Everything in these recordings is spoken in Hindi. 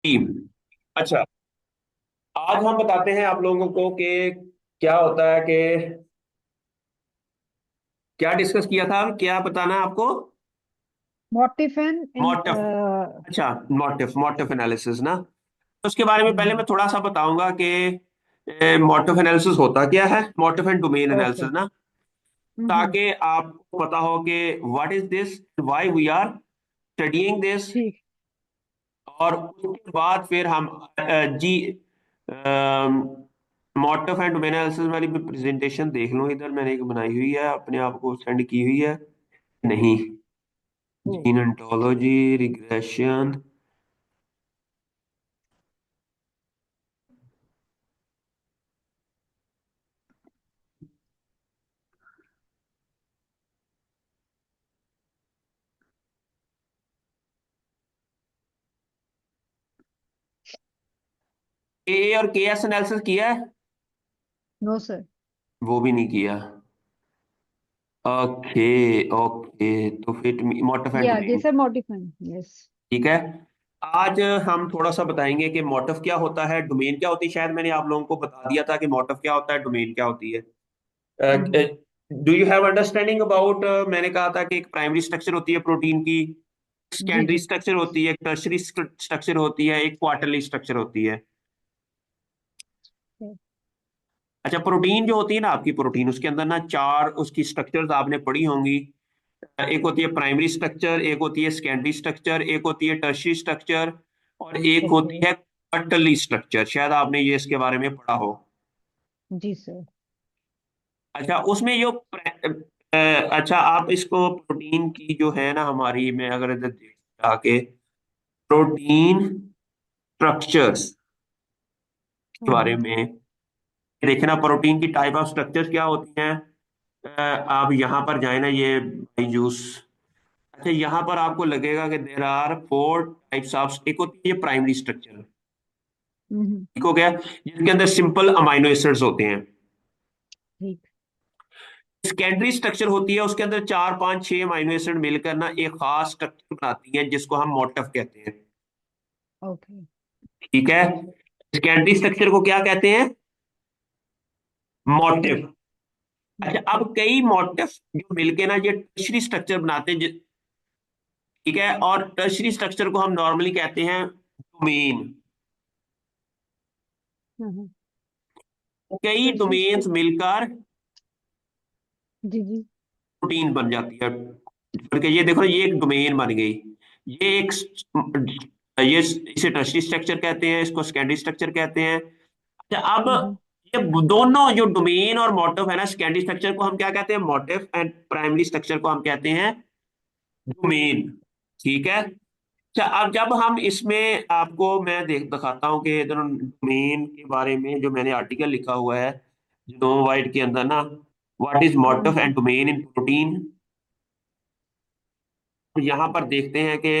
टीम। अच्छा, आज हम बताते हैं आप लोगों को कि क्या होता है कि क्या डिस्कस किया था, क्या बताना है आपको। मोटिफिन इन मोटिव। अच्छा, मोटिव एनालिसिस ना। तो उसके बारे में पहले मैं थोड़ा सा बताऊंगा कि मोटिव एनालिसिस होता क्या है, motive and domain okay. Analysis ना, ताकि आपको पता हो कि what is this, why we are studying this. ठीक। और उसके बाद फिर हम जी मोटिव एंड डोमेन एनालिसिस वाली भी प्रेजेंटेशन देख लो, इधर मैंने एक बनाई हुई है, अपने आप को सेंड की हुई है। नहीं, ओ। Gene ontology, regression. ए और के एस एनालिसिस किया है? No sir. वो भी नहीं किया। ओके, ओके, तो फिर मोटिव एंड ये आगे डोमेन। सर मोटिफिन। यस। ठीक है। आज हम थोड़ा सा बताएंगे कि मोटिव क्या होता है, डोमेन क्या होती है। शायद मैंने आप लोगों को बता दिया था कि मोटिव क्या होता है, डोमेन क्या होती है। Do you have understanding about, मैंने कहा था कि एक प्राइमरी स्ट्रक्चर होती है प्रोटीन की, जी सेकेंडरी जी। स्ट्रक्चर होती है, एक टर्शरी स्ट्रक्चर होती है, एक क्वार्टरली स्ट्रक्चर होती है। अच्छा, प्रोटीन जो होती है ना आपकी, प्रोटीन उसके अंदर ना चार उसकी स्ट्रक्चर्स आपने पढ़ी होंगी। एक होती है प्राइमरी स्ट्रक्चर, एक होती है सेकेंडरी स्ट्रक्चर, एक होती है टर्शरी स्ट्रक्चर, और एक ओके। होती है क्वार्टरली स्ट्रक्चर। शायद आपने ये इसके बारे में पढ़ा हो। जी सर। अच्छा, उसमें जो अच्छा, आप इसको प्रोटीन की जो है ना हमारी, मैं अगर इधर देख जाके प्रोटीन स्ट्रक्चर्स के बारे हाँ। में देखना, प्रोटीन की टाइप ऑफ स्ट्रक्चर्स क्या होती हैं। आप यहाँ पर जाए ना, ये जूस। अच्छा, यहाँ पर आपको लगेगा कि there are four types of, एक होती है प्राइमरी स्ट्रक्चर, हम्म। ठीक हो गया, जिसके अंदर सिंपल अमाइनो एसिड्स होते हैं। ठीक। सेकेंडरी स्ट्रक्चर होती है, उसके अंदर चार पांच छह अमाइनो एसिड मिलकर ना एक खास स्ट्रक्चर बनाती है, जिसको हम मोटिफ कहते हैं। ओके। ठीक है। सेकेंडरी स्ट्रक्चर को क्या कहते हैं? मोटिफ। अच्छा, अब मोटिव। कई मोटिफ जो मिलके ना ये टर्शरी स्ट्रक्चर बनाते हैं, ठीक है, और टर्शरी स्ट्रक्चर को हम नॉर्मली कहते हैं डोमेन। कई टर्सरी डोमेन्स स्ट्रक्चर। मिलकर जी जी। प्रोटीन बन जाती है। करके ये देखो, ये एक डोमेन बन गई। ये एक ये इसे टर्शरी स्ट्रक्चर कहते हैं, इसको सेकेंडरी स्ट्रक्चर कहते हैं। अच्छा, अब ये दोनों जो डोमेन और मोटिव है ना, सेकेंडरी स्ट्रक्चर को हम क्या कहते हैं? मोटिव। एंड प्राइमरी स्ट्रक्चर को हम कहते हैं डोमेन। ठीक है। अच्छा, अब जब हम इसमें आपको मैं देख दिखाता हूँ कि इधर डोमेन के बारे में जो मैंने आर्टिकल लिखा हुआ है जिनोम वाइट के अंदर ना, what is motive and domain in protein. तो यहाँ पर देखते हैं कि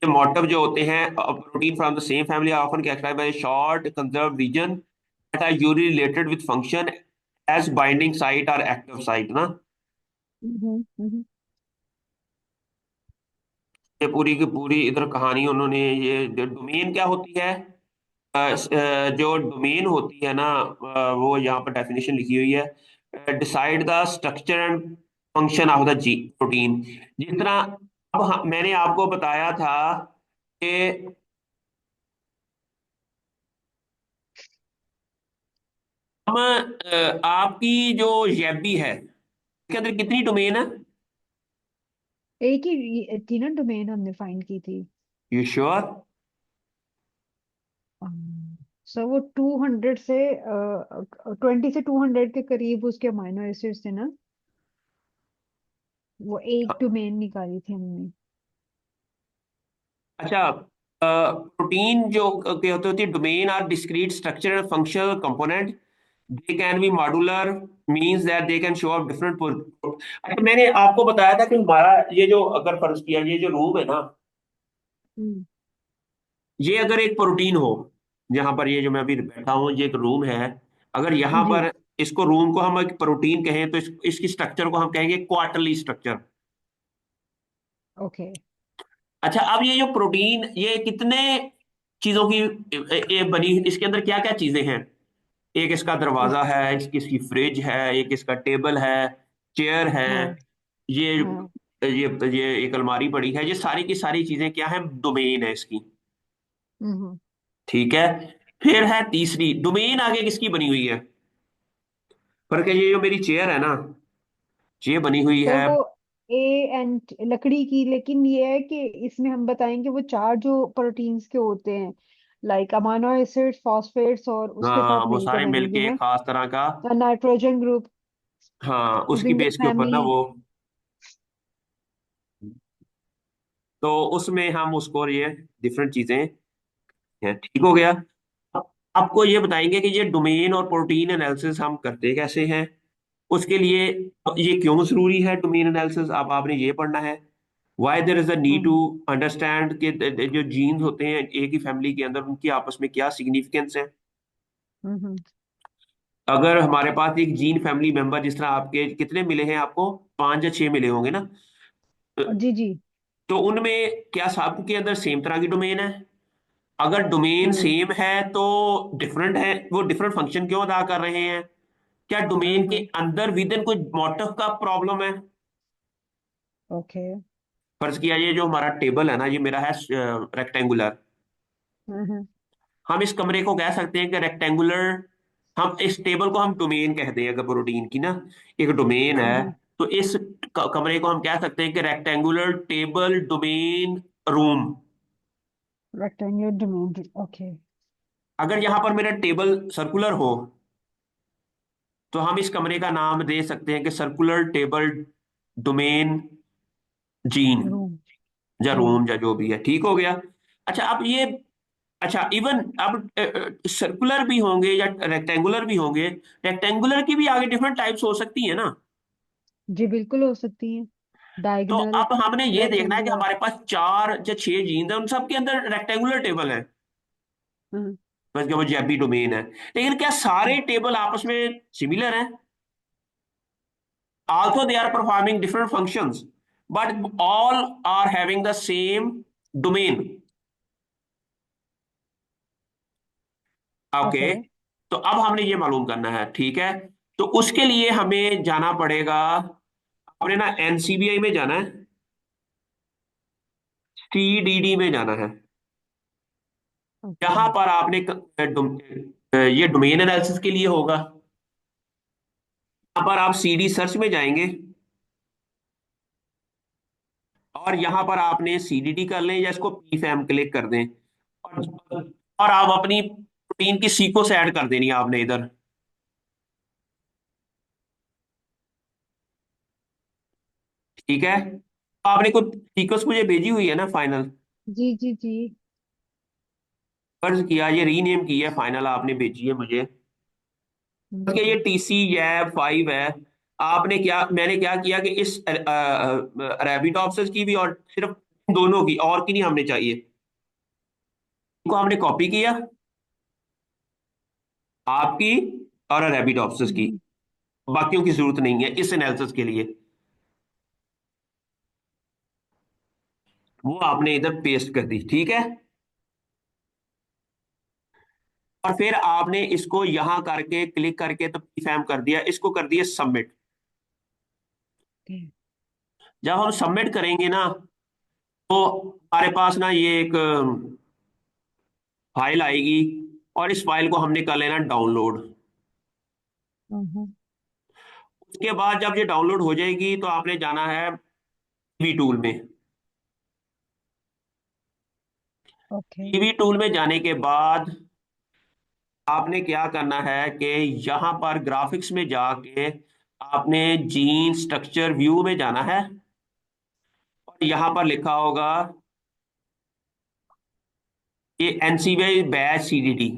ये मोटिव जो होते हैं, protein from the same family are often characterized by short conserved region that are usually related with function as binding site और एक्टिव साइट ना। ये पूरी की पूरी इधर कहानी उन्होंने, ये डोमेन क्या होती है, जो डोमेन होती है ना, वो यहाँ पर डेफिनेशन लिखी हुई है, decide the structure and function of the ji protein. जिस तरह अब मैंने आपको बताया था कि हम आपकी जो जेबी है उसके अंदर कितनी डोमेन है? एक ही तीनों डोमेन हमने फाइंड की थी। You sure? सर वो 200 से 20 से 200 के करीब उसके अमाइनो एसिड्स थे ना। वो एक डोमेन निकाली थी हमने। अच्छा, प्रोटीन जो के होती है domain are discrete structure and functional component. They can be modular, means that they can show up different. अच्छा, मैंने आपको बताया था कि हमारा ये जो, अगर फर्ज किया ये जो रूम है ना, हम्म। ये अगर एक प्रोटीन हो, जहां पर ये जो मैं अभी बैठा हूँ ये एक रूम है, अगर यहाँ जी। पर इसको रूम को हम एक प्रोटीन कहें तो इसकी स्ट्रक्चर को हम कहेंगे क्वार्टरली स्ट्रक्चर। ओके। अच्छा, अब ये जो प्रोटीन, ये कितने चीजों की ये बनी, इसके अंदर क्या क्या चीजें हैं? एक इसका इस दरवाजा है, इसकी फ्रिज है, एक इसका टेबल है, चेयर है, हाँ ये हाँ। ये एक अलमारी पड़ी है, ये सारी की सारी चीजें क्या है, डोमेन है इसकी। हम्म। ठीक है। फिर है तीसरी डोमेन, आगे किसकी बनी हुई है? पर क्या ये जो मेरी चेयर है ना, ये बनी हुई सर है। वो ए एंड लकड़ी की, लेकिन ये है कि इसमें हम बताएंगे वो चार जो प्रोटीन्स के होते हैं, लाइक अमाइनो एसिड्स, फॉस्फेट्स, और उसके हाँ, साथ वो मिलकर सारे बनेगी मिलके एक ना, खास तरह का। नाइट्रोजन ग्रुप, हाँ, उसकी सिंगल बेस के ऊपर ना फैमिली। वो, तो उसमें हम उसको ये डिफरेंट चीजें हैं। ठीक हो गया। अब आपको ये बताएंगे कि ये डोमेन और प्रोटीन एनालिसिस हम करते कैसे हैं। उसके लिए ये क्यों जरूरी है डोमेन एनालिसिस, अब आपने ये पढ़ना है। Why there is a need to hmm understand कि जो जीन्स होते हैं एक ही फैमिली के अंदर, उनकी आपस में क्या सिग्निफिकेंस है। हम्म। अगर हमारे पास एक जीन फैमिली मेंबर, जिस तरह आपके कितने मिले हैं आपको, 5 या 6 मिले होंगे ना, जी जी। तो उनमें क्या सबके अंदर सेम तरह की डोमेन है? अगर डोमेन हम्म सेम है तो डिफरेंट है, वो डिफरेंट फंक्शन क्यों अदा कर रहे हैं? क्या डोमेन के हम्म। अंदर विद इन कोई मोटिव का प्रॉब्लम है? ओके। फर्ज किया ये जो हमारा टेबल है ना, ये मेरा है रेक्टेंगुलर। हम्म हम इस कमरे को कह सकते हैं कि रेक्टेंगुलर, हम इस टेबल को हम डोमेन कहते हैं, अगर प्रोटीन की ना एक डोमेन है, हम्म। तो इस कमरे को हम कह सकते हैं कि rectangular table domain room. Rectangular domain, okay. अगर यहां पर मेरा टेबल सर्कुलर हो, तो हम इस कमरे का नाम दे सकते हैं कि circular table domain gene, room. या रूम। रूम, या जो भी है। ठीक हो गया। अच्छा, अब ये, अच्छा इवन अब सर्कुलर भी होंगे या रेक्टेंगुलर भी होंगे, रेक्टेंगुलर की भी आगे डिफरेंट टाइप्स हो सकती है ना। जी बिल्कुल हो सकती है। तो डायगोनल, अब हमने ये देखना है कि रेक्टेंगुलर। हमारे पास 4 या 6 जीन्स हैं, उन सब के अंदर रेक्टेंगुलर टेबल है, हम्म बस कि वो जैबी डोमेन है। लेकिन क्या सारे टेबल आपस में सिमिलर हैं? Also they are performing different functions, but all are having the same domain. Okay. Okay. तो अब हमने ये मालूम करना है, ठीक है। तो उसके लिए हमें जाना पड़ेगा, अपने ना एनसीबीआई में जाना है, सीडीडी में जाना है। ओके। यहाँ पर आपने ये डोमेन एनालिसिस के लिए होगा। यहाँ पर आप सीडी सर्च में जाएंगे, और यहाँ पर आपने सीडीडी कर लें, या इसको पीफैम क्लिक कर दें, और आप अपनी प्रोटीन की सीक्वेंस ऐड कर देनी है आपने इधर। ठीक है। तो आपने कुछ सीक्वेंस मुझे भेजी हुई है ना फाइनल, जी जी जी। फर्ज किया ये रीनेम की है, फाइनल आपने भेजी है मुझे। कि ये हम्म। टीसी ये 5 है। आपने क्या, मैंने क्या किया कि इस अरेबिडोप्सिस की भी, और सिर्फ दोनों की, और की नहीं हमने चाहिए, इनको हमने कॉपी किया, आपकी और अरेबिडोप्सिस की। हम्म। बाकियों की जरूरत नहीं है इस एनालिसिस के लिए। वो आपने इधर पेस्ट कर दी, ठीक है। और फिर आपने इसको यहां करके क्लिक करके तो पीफैम कर दिया, इसको कर दिया सबमिट। ओके। जब हम सबमिट करेंगे ना, तो हमारे पास ना ये एक फाइल आएगी, और इस फाइल को हमने कर लेना डाउनलोड। उसके बाद जब ये डाउनलोड हो जाएगी, तो आपने जाना है टीवी टूल में। ओके। टीवी टूल में जाने के बाद आपने क्या करना है कि यहां पर ग्राफिक्स में जाके आपने जीन स्ट्रक्चर व्यू में जाना है, और यहां पर लिखा होगा ये एनसीबीआई बैच सीडीडी।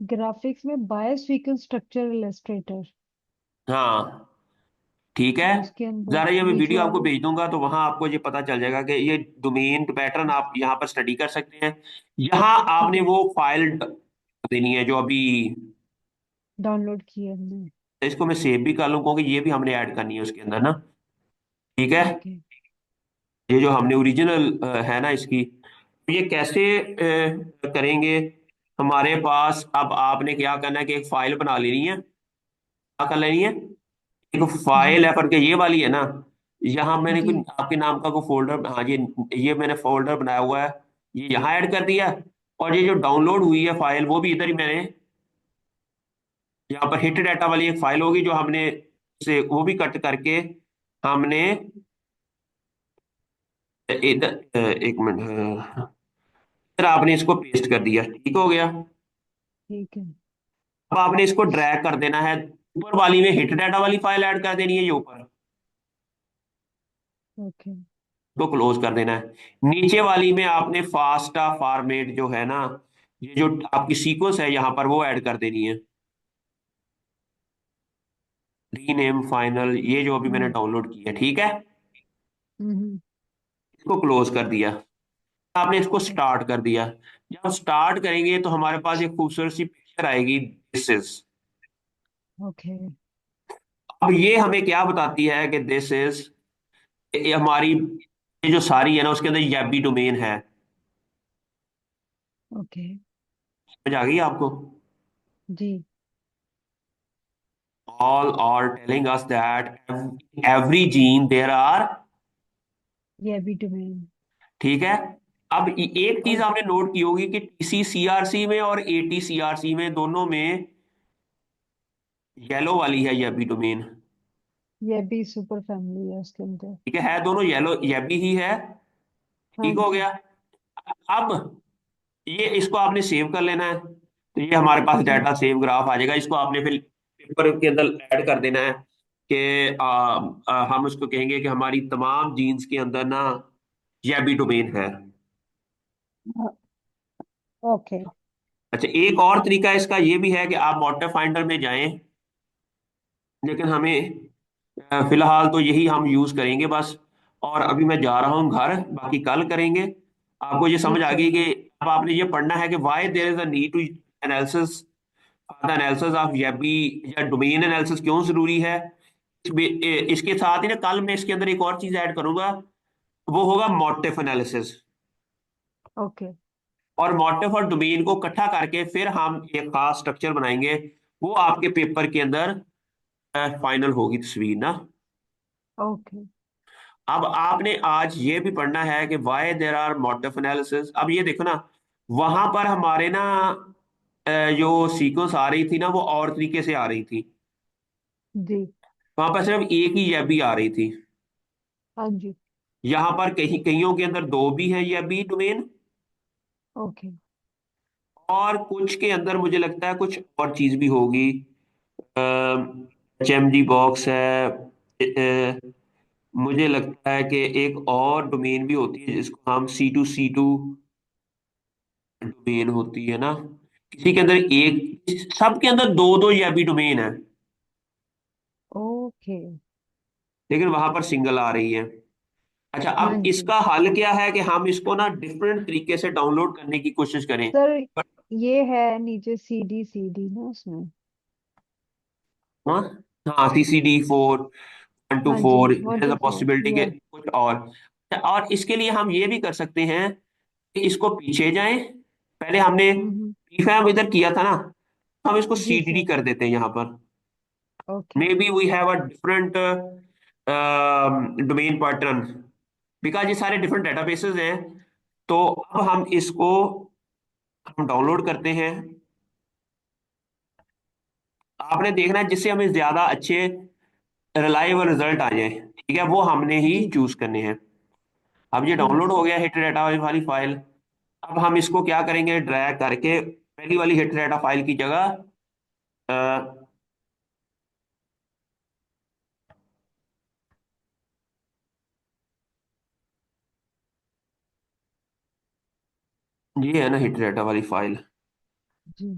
ग्राफिक्स में बायस सीक्वेंस स्ट्रक्चर इलस्ट्रेटर, हाँ, ठीक है। और उसके अंदर जरा ये मैं नीचे वीडियो आपको वाले भेज दूंगा, तो वहां आपको ये पता चल जाएगा कि ये डोमेन पैटर्न आप यहाँ पर स्टडी कर सकते हैं। यहाँ ठीक आपने है, वो फाइल देनी है जो अभी, डाउनलोड किए हमने। इसको मैं सेव भी कर लूँ, क्योंकि ये भी हमने ऐड करनी है उसके अंदर ना। ठीक है। ओके। ये जो हमने ओरिजिनल है ना इसकी, ये कैसे करेंगे? हमारे पास अब आपने क्या करना है कि एक फाइल बना लेनी है। क्या कर लेनी है? एक फाइल हम्म। है पर ये वाली है ना, यहाँ मैंने जी। कोई आपके नाम का कोई फोल्डर, हाँ ये मैंने फोल्डर बनाया हुआ है, ये यहाँ ऐड कर दिया। और ये जो डाउनलोड हुई है फाइल वो भी इधर ही मैंने, यहाँ पर हिट डाटा वाली एक फाइल होगी जो हमने से वो भी कट करके हमने इधर एक मिनट, फिर आपने इसको पेस्ट कर दिया, ठीक हो गया। ठीक है। अब आपने इसको ड्रैग कर देना है, ऊपर वाली में हिट डाटा वाली फाइल ऐड कर देनी है ये ऊपर, ओके। तो क्लोज कर देना है। नीचे वाली में आपने फास्टा फॉर्मेट जो है ना, ये जो आपकी सीक्वेंस है यहाँ पर वो ऐड कर देनी है। रीनेम फाइनल, ये जो अभी मैंने हम्म। डाउनलोड की है, ठीक है। हम्म। इसको क्लोज कर दिया, आपने इसको स्टार्ट कर दिया। जब स्टार्ट करेंगे तो हमारे पास एक खूबसूरत सी पिक्चर आएगी, दिस इज। ओके। अब ये हमें क्या बताती है कि दिस इज, ये हमारी ये जो सारी है ना उसके अंदर यबी डोमेन है। ओके। समझ आ गई आपको? जी। All are telling us that every gene there are, ये भी डोमेन। ठीक है। अब एक चीज और आपने नोट की होगी कि टीसी सीआरसी में और एटी सीआरसी में दोनों में येलो वाली है यबी डोमेन। ये भी सुपर फैमिली है उसके अंदर। ठीक है दोनों येलो यबी ही है। हाँ ठीक हो जी। गया। अब ये इसको आपने सेव कर लेना है, तो ये हमारे पास जी। डाटा सेव ग्राफ आ जाएगा। इसको आपने फिर पेपर के अंदर ऐड कर देना है कि हम उसको कहेंगे कि हमारी तमाम जीन्स के अंदर ना ये भी डोमेन है। ओके। अच्छा, एक और तरीका इसका ये भी है कि आप मोटर फाइंडर में जाएं, लेकिन हमें फिलहाल तो यही हम यूज करेंगे बस। और अभी मैं जा रहा हूँ घर, बाकी कल करेंगे। आपको ये समझ ठीक आ है। गई कि अब आपने ये पढ़ना है कि why there is a need to analysis, analysis of येबी या डोमेन एनालिसिस क्यों जरूरी है। इसके साथ ही ना कल मैं इसके अंदर एक और चीज ऐड करूंगा, वो होगा मोटिफ एनालिसिस। ओके। और मोटिफ और डोमेन को इकट्ठा करके फिर हम एक खास स्ट्रक्चर बनाएंगे, वो आपके पेपर के अंदर फाइनल होगी तस्वीर ना। ओके। अब आपने आज ये भी पढ़ना है कि why there are motif analysis. अब ये देखो ना, वहां पर हमारे ना जो सीक्वेंस आ रही थी ना वो और तरीके से आ रही थी। जी। वहां पर सिर्फ एक ही ये भी आ रही थी। हाँ जी। यहाँ पर कहीं कईयों के अंदर दो भी है ये बी डोमेन, ओके। और कुछ के अंदर मुझे लगता है कुछ और चीज भी होगी। HMG बॉक्स है। मुझे लगता है कि एक और डोमेन भी होती है जिसको हम C2C2 डोमेन होती है ना। किसी के अंदर एक, सबके अंदर दो दो ये भी डोमेन है, ओके। लेकिन वहां पर सिंगल आ रही है। अच्छा, हाँ अब जी। इसका हल क्या है कि हम इसको ना डिफरेंट तरीके से डाउनलोड करने की कोशिश करें। सर ये है नीचे सीडी सीडी ना उसमें। हाँ, हाँ, CCD4 वन टू हाँ जी, four one there is two a four possibility के या। कुछ और इसके लिए हम ये भी कर सकते हैं कि इसको पीछे जाएं। पहले हमने हम्म। प्रीफैब इधर किया था ना, हम इसको जी CDD सर। कर देते हैं यहाँ पर। Okay. Maybe we have a different domain pattern, because ये सारे डिफरेंट डेटाबेसेस हैं। तो अब हम इसको हम डाउनलोड करते हैं। आपने देखना है जिससे हमें ज्यादा अच्छे रिलायबल रिजल्ट आ जाए, ठीक है, वो हमने ही जी। चूज करने हैं। अब ये ठीक डाउनलोड हो है। गया हिट डाटा वाली फाइल। अब हम इसको क्या करेंगे, ड्रैग करके पहली वाली हिट डाटा फाइल की जगह अ, ये है ना हिट डाटा वाली फाइल, जी।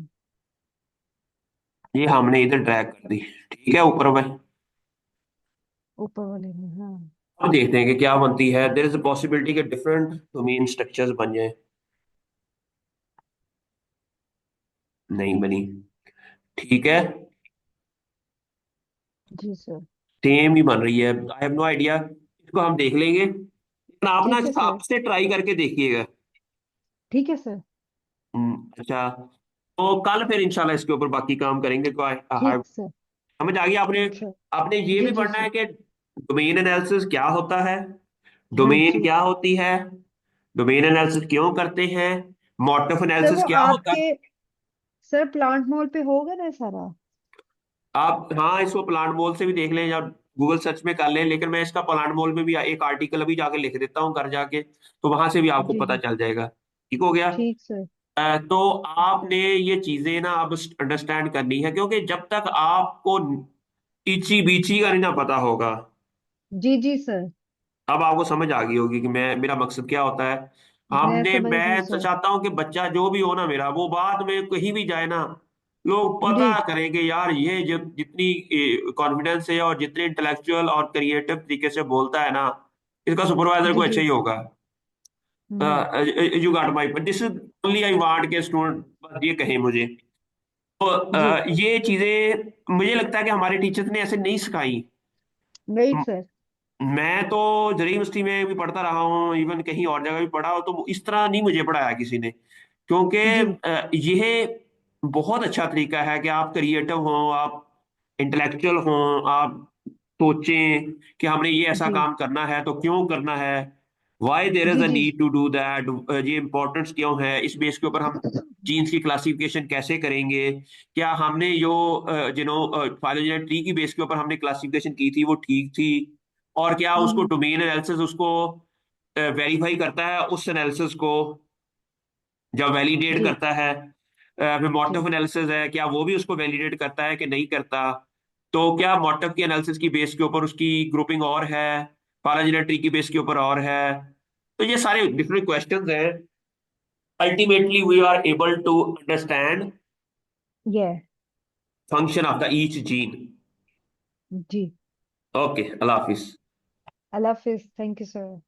ये हमने इधर ड्रैग कर दी, ठीक है, ऊपर में। ऊपर वाले में हाँ। अब देखते हैं कि क्या बनती है। देयर इज अ पॉसिबिलिटी कि डिफरेंट डोमेन स्ट्रक्चर्स बन जाए। नहीं बनी, ठीक है, जी सर। सेम ही बन रही है। आई हैव नो आइडिया, इसको हम देख लेंगे। आप ना ठीक है सर। आपसे ट्राई करके देखिएगा। ठीक है सर। अच्छा, तो कल फिर इंशाल्लाह इसके ऊपर बाकी काम करेंगे। ठीक सर। समझ आ गई आपने? अच्छा। आपने ये जी भी जी पढ़ना सर। है कि डोमेन एनालिसिस क्या होता है, हाँ डोमेन जी। क्या होती है, डोमेन एनालिसिस क्यों करते हैं, मोटिव सर वो एनालिसिस क्या होता है। आपके, सर प्लांट मॉल पे होगा ना सारा? आप हाँ, इसको प्लांट मॉल से भी देख लें या गूगल सर्च में कर लें, लेकिन मैं इसका प्लांट मॉल में भी एक आर्टिकल अभी जाके लिख देता हूँ घर जाके, तो वहां से भी आपको जी पता जी। चल जाएगा। ठीक हो गया। ठीक सर। तो आपने ये चीजें ना अब अंडरस्टैंड करनी है, क्योंकि जब तक आपको इची बीची का नहीं ना पता होगा, जी जी सर। अब आपको समझ आ गई होगी कि मैं मेरा मकसद क्या होता है। मैं हमने समझ गई मैं तो सर। चाहता हूं कि बच्चा जो भी हो ना मेरा, वो बाद में कहीं भी जाए ना, लोग जी पता करेंगे यार ये जितनी कॉन्फिडेंस है और जितने इंटेलेक्चुअल और क्रिएटिव तरीके से बोलता है ना, इसका सुपरवाइजर जी। को अच्छा जी। ही होगा। हम्म। You got my, this is only I want के स्टूडेंट बस ये कहें मुझे। तो जी। ये चीजें मुझे लगता है कि हमारे टीचर्स ने ऐसे नहीं सिखाई। Right sir. मैं तो जरी यूनिवर्सिटी में भी पढ़ता रहा हूँ, इवन कहीं और जगह भी पढ़ा हो, तो इस तरह नहीं मुझे पढ़ाया किसी ने। क्योंकि जी यह बहुत अच्छा तरीका है कि आप क्रिएटिव हों, आप इंटेलेक्चुअल हों, आप सोचें कि हमने ये ऐसा जी। काम करना है तो क्यों करना है, वाई देर इज जी अ जी। नीड टू डू दैट, ये इम्पोर्टेंस क्यों है, इस बेस के ऊपर हम जीन्स की क्लासिफिकेशन कैसे करेंगे, क्या हमने जो फाइलोजेनेटिक ट्री की बेस के ऊपर हमने क्लासिफिकेशन की थी वो ठीक थी, और क्या उसको हम्म। डोमेन एनालिसिस उसको वेरीफाई करता है उस एनालिसिस को, जब वैलिडेट जी करता है। फिर जी। मोटिव एनालिसिस है, क्या वो भी उसको वैलिडेट करता है कि नहीं करता। तो क्या मोटिव की एनालिसिस की बेस के ऊपर उसकी ग्रुपिंग और है, फाइलोजेनेटिक ट्री की बेस के ऊपर और है। तो ये सारे डिफरेंट क्वेश्चंस हैं। Ultimately we are able to understand ये। Function of the each gene. जी। ओके, अल्लाह हाफिज। अल्लाह हाफिज, थैंक यू सर।